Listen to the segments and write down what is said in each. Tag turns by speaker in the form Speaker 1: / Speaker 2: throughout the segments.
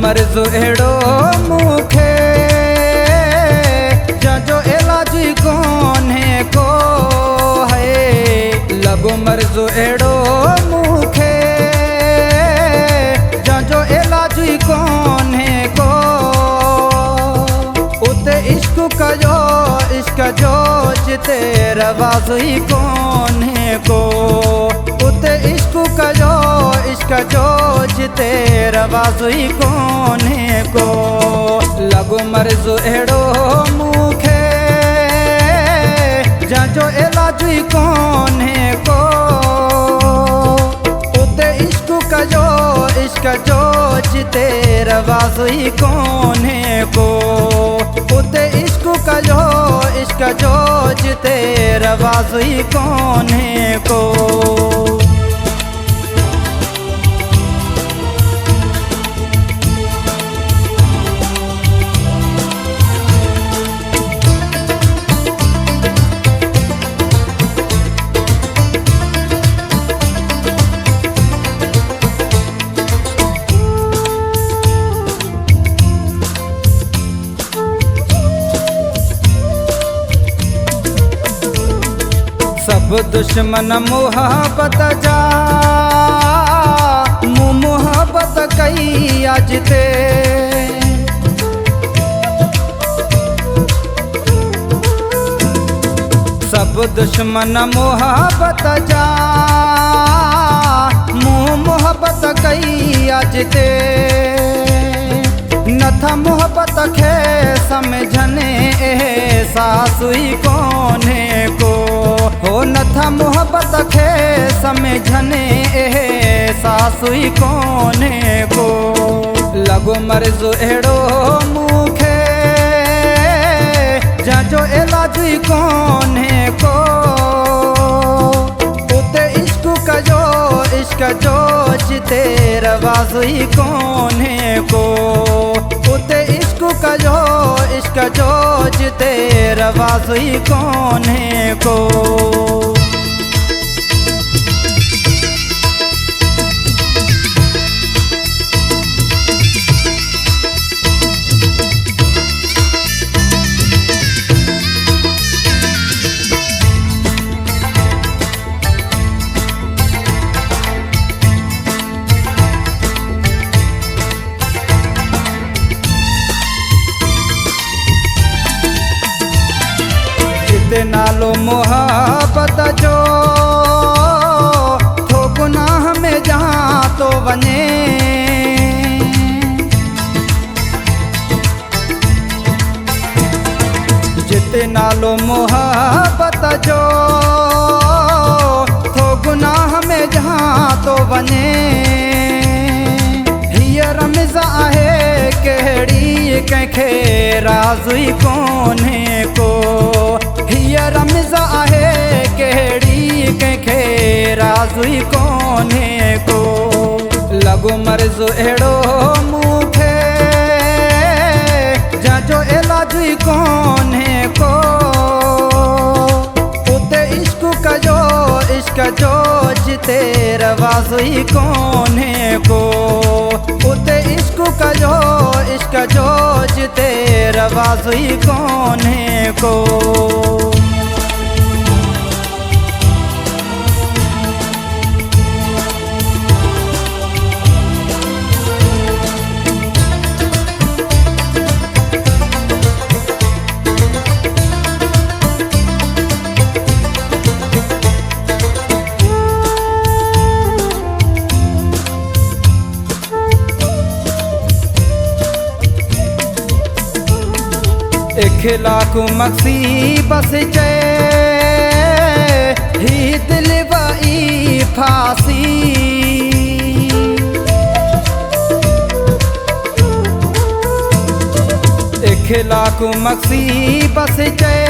Speaker 1: मर्ज़ो अहिड़ो मूंखे जंहिंजो इलाजी कोन्हे को है। लॻो मर्ज़ो अहिड़ो मूंखे जंहिंजो इलाजी कोन्हे को। उते इश्क कयो इश्क जो जिते रवाज़ ई कोन्हे को। उते इश्क कयो इश्क जो जिते रवाज़ ई कोन्हे को। लॻो मर्ज़ो अहिड़ो मूंखे जंहिंजो इलाजी कोन्हे को। उते इश्क कयो इश्क जो जिते रवाज़ ई कोन्हे को। उते इश्क कयो इश्क जो जिते रवाज़ ई कोन्हे को। सब दुश्मन मोहब्बत जा मूं मोहब्बत कई अज ते। सब दुश्मन मोहब्बत जा मूं मोहब्बत कई अज ते। नथा मोहब्बत खे समझने एहसास ई कोन्हे को। हो नथा मोहब्बत खे समझने एहसास ई कोन्हे को। लॻो मर्ज़ो अहिड़ो मूंखे जंहिंजो इलाजी कोन्हे को। उते इश्क कयो इश्क जो जिते रवाज़ ई कोन्हे को। उते इश्क कयो इश्क जो जिते रवाज़ ई कोन्हे को। जिते नालो मोहब्बत जो थो गुनाह में जहाँ तो वञे। जिते नालो मोहब्बत जो थो गुनाह में जहाँ तो वञे। हीअ रमज़ आहे कहिड़ी कंहिंखे राज़ ई कोन्हे को। हीअ रमज़ आहे कहिड़ी कंहिंखे राज़ ई कोन्हे को। लॻो मर्ज़ो अहिड़ो मूंखे जंहिंजो इलाजी कोन्हे को। उते इश्क कयो इश्क जो जिते रवाज़ ई कोन्हे को। उते इश्क कयो इश्क जो जिते रवाज़ ई कोन्हे को। इख़्लाक़ मक़सी बस चए ही दिल वई फासी। इख़्लाक़ मक़सी बस चए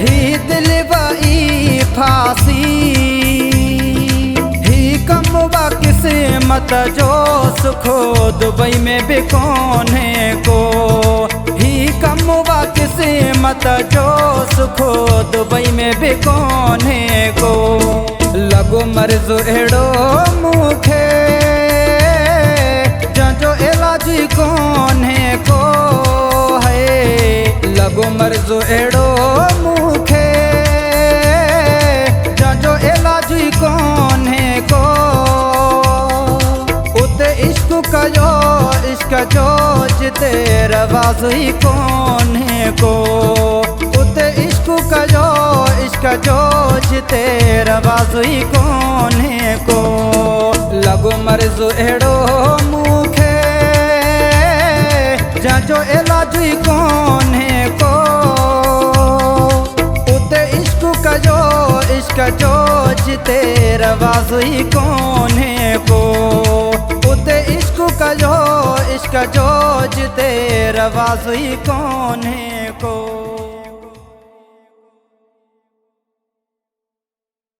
Speaker 1: ही दिल वई फासी। ही कम वा किस्मत जो सुखो दुबई में भी कोन्हे को। कम वा किस्मत जो सुखो दुबई में भी कोन्हे को। लॻो मर्ज़ो अहिड़ो मूंखे जुई कोन्हे को है लगो मर्ज़ो एड़ो मुखे जाजो एला जुई कोन्हे को उते इश्क कयो इश्क जो जिते रवाज़ुई कोन्हे को उते इश्क कयो इश्क जो जिते रवाज़ुई कोन्हे को लगो मर्ज़ो एड़ो मुखे जाजो एला जुई कोन्हे को उते इश्क कयो इश्क जो जिते रवाज़ुई कोन्हे को उते इश्क कयो इश्क जो जिते रवाज़ुई कोन्हे को।